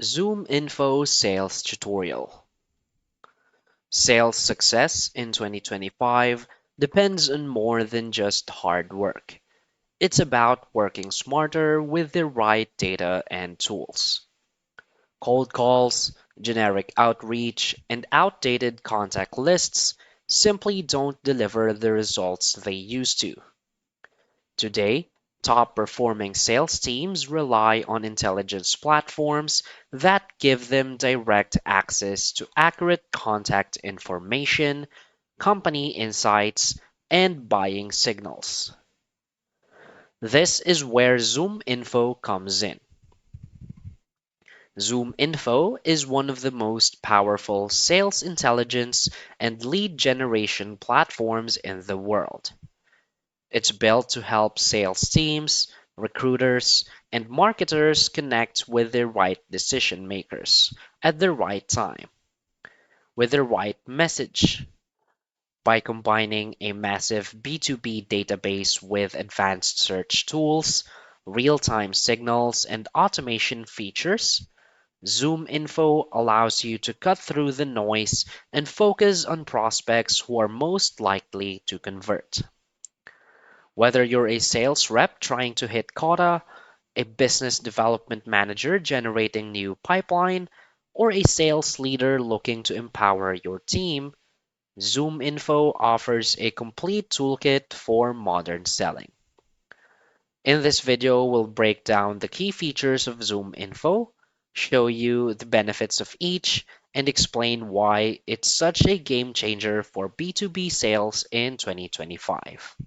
ZoomInfo Sales Tutorial. Sales success in 2025 depends on more than just hard work. It's about working smarter with the right data and tools. Cold calls, generic outreach, and outdated contact lists simply don't deliver the results they used to. Today, top performing sales teams rely on intelligence platforms that give them direct access to accurate contact information, company insights, and buying signals. This is where ZoomInfo comes in. ZoomInfo is one of the most powerful sales intelligence and lead generation platforms in the world. It's built to help sales teams, recruiters, and marketers connect with the right decision makers at the right time with the right message. By combining a massive B2B database with advanced search tools, real time signals, and automation features, ZoomInfo allows you to cut through the noise and focus on prospects who are most likely to convert. Whether you're a sales rep trying to hit quota, a business development manager generating new pipeline, or a sales leader looking to empower your team, ZoomInfo offers a complete toolkit for modern selling. In this video, we'll break down the key features of ZoomInfo, show you the benefits of each, and explain why it's such a game changer for B2B sales in 2025.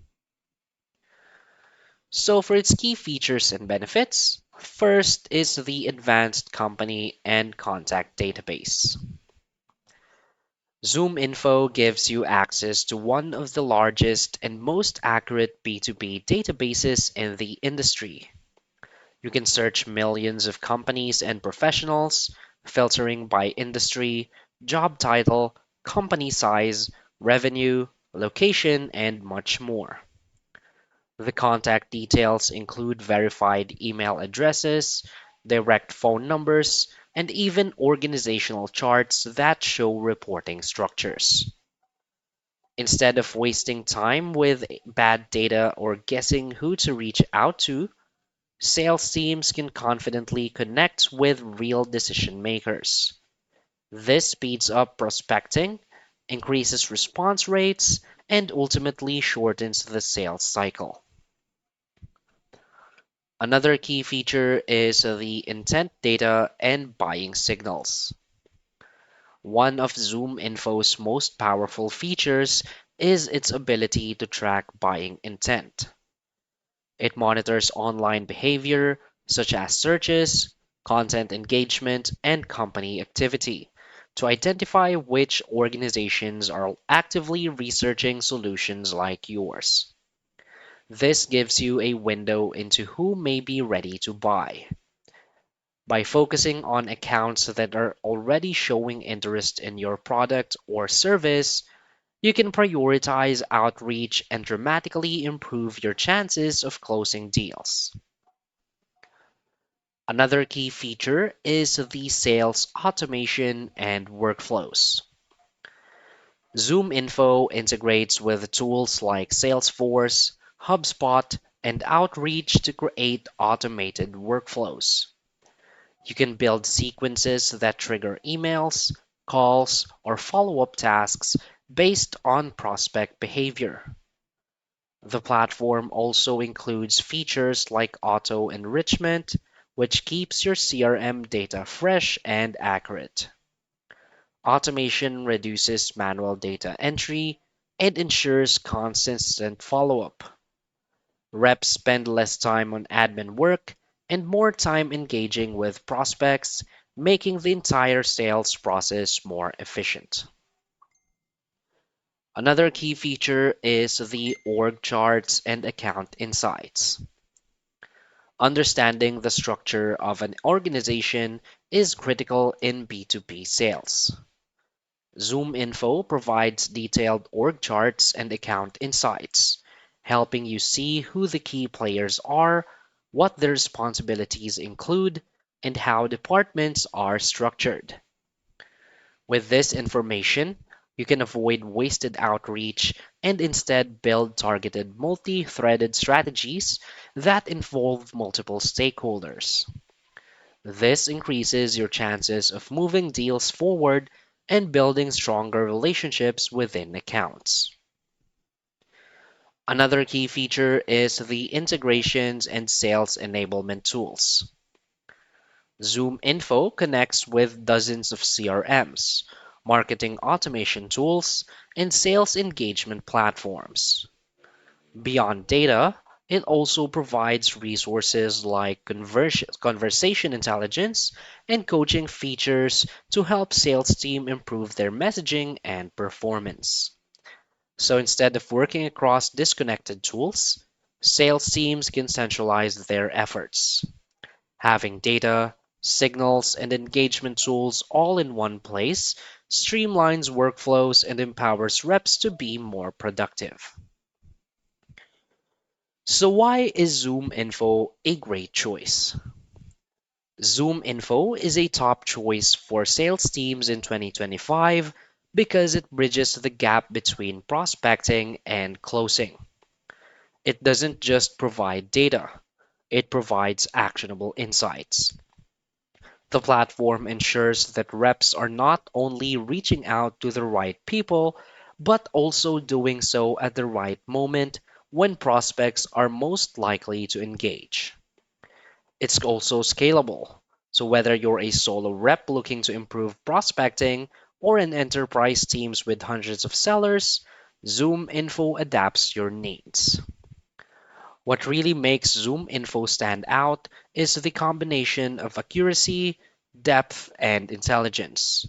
So, for its key features and benefits, first is the advanced company and contact database. ZoomInfo gives you access to one of the largest and most accurate B2B databases in the industry. You can search millions of companies and professionals, filtering by industry, job title, company size, revenue, location, and much more. The contact details include verified email addresses, direct phone numbers, and even organizational charts that show reporting structures. Instead of wasting time with bad data or guessing who to reach out to, sales teams can confidently connect with real decision makers. This speeds up prospecting, increases response rates, and ultimately shortens the sales cycle. Another key feature is the intent data and buying signals. One of ZoomInfo's most powerful features is its ability to track buying intent. It monitors online behavior, such as searches, content engagement, and company activity, to identify which organizations are actively researching solutions like yours. This gives you a window into who may be ready to buy. By focusing on accounts that are already showing interest in your product or service, you can prioritize outreach and dramatically improve your chances of closing deals. Another key feature is the sales automation and workflows. ZoomInfo integrates with tools like Salesforce, HubSpot, and Outreach to create automated workflows. You can build sequences that trigger emails, calls, or follow up tasks based on prospect behavior. The platform also includes features like auto enrichment, which keeps your CRM data fresh and accurate. Automation reduces manual data entry and ensures consistent follow up. Reps spend less time on admin work and more time engaging with prospects, making the entire sales process more efficient. Another key feature is the org charts and account insights. Understanding the structure of an organization is critical in B2B sales. ZoomInfo provides detailed org charts and account insights, helping you see who the key players are, what their responsibilities include, and how departments are structured. With this information, you can avoid wasted outreach and instead build targeted multi threaded strategies that involve multiple stakeholders. This increases your chances of moving deals forward and building stronger relationships within accounts. Another key feature is the integrations and sales enablement tools. ZoomInfo connects with dozens of CRMs, marketing automation tools, and sales engagement platforms. Beyond data, it also provides resources like conversation intelligence and coaching features to help sales team improve their messaging and performance. So instead of working across disconnected tools, sales teams can centralize their efforts. Having data, signals, and engagement tools all in one place streamlines workflows and empowers reps to be more productive. So why is ZoomInfo a great choice? ZoomInfo is a top choice for sales teams in 2025 because it bridges the gap between prospecting and closing. It doesn't just provide data, it provides actionable insights. The platform ensures that reps are not only reaching out to the right people, but also doing so at the right moment when prospects are most likely to engage. It's also scalable. So whether you're a solo rep looking to improve prospecting or an enterprise teams with hundreds of sellers, Zoom Info adapts your needs. What really makes Zoom Info stand out is the combination of accuracy, depth, and intelligence.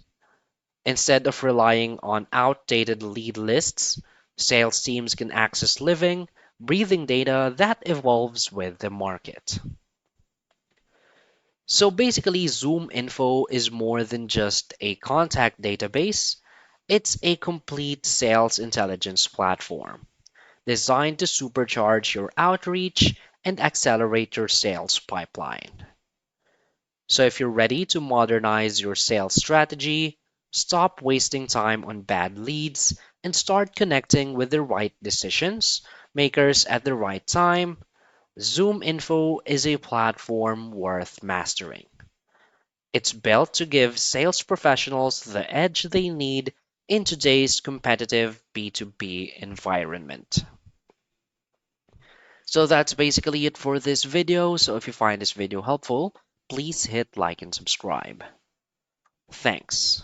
Instead of relying on outdated lead lists, sales teams can access living, breathing data that evolves with the market. So basically, Zoom Info is more than just a contact database, it's a complete sales intelligence platform designed to supercharge your outreach and accelerate your sales pipeline. So if you're ready to modernize your sales strategy, stop wasting time on bad leads, and start connecting with the right decisions makers at the right time, ZoomInfo is a platform worth mastering. It's built to give sales professionals the edge they need in today's competitive B2B environment. So that's basically it for this video. So if you find this video helpful, please hit like and subscribe. Thanks.